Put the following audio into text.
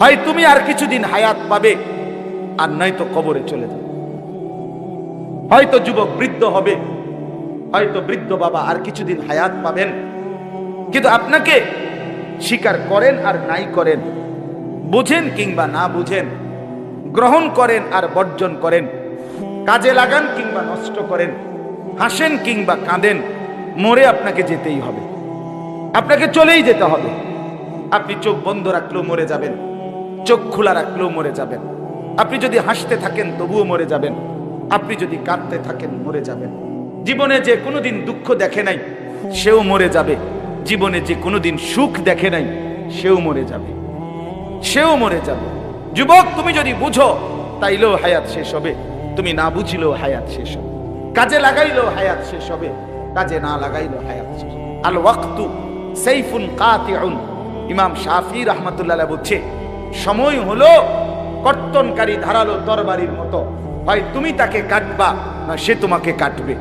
হয় তুমি আর কিছুদিন হায়াত পাবে, আর নয়তো কবরে চলে যাবে। হয়তো যুবক বৃদ্ধ হবে, হয়তো বৃদ্ধ বাবা আর কিছুদিন হায়াত পাবেন। কিন্তু আপনাকে স্বীকার করেন আর নাই করেন, বুঝেন কিংবা না বুঝেন, গ্রহণ করেন আর বর্জন করেন, কাজে লাগান কিংবা নষ্ট করেন, হাসেন কিংবা কাঁদেন, মরে আপনাকে যেতেই হবে, আপনাকে চলেই যেতে হবে। আপনি চোখ বন্ধ রাখলেও মরে যাবেন, চোখ খোলা রাখলেও মরে যাবেন। আপনি যদি হাসতে থাকেন তবুও মরে যাবেন, আপনি যদি কাঁদতে থাকেন মরে যাবেন। জীবনে যে কোনোদিন দুঃখ দেখে নাই সেও মরে যাবে, জীবনে যে কোনোদিন সুখ দেখে নাই সেও মরে যাবে, সেও মরে যাবে। যুবক, তুমি যদি বুঝো তাইলেও হায়াত শেষ হবে, তুমি না বুঝিলেও হায়াত শেষ হবে। কাজে লাগাইলেও হায়াত শেষ হবে, কাজে না লাগাইলেও হায়াত শেষ হবে। আল ওয়াক্তু সাইফুন কাতিউন, ইমাম শাফি রাহমাতুল্লাহ আলাইহি বলছে, সময় হলো কর্তনকারী ধারালো তরবারির মতো, হয় তুমি তাকে কাটবা না সে তোমাকে কাটবে।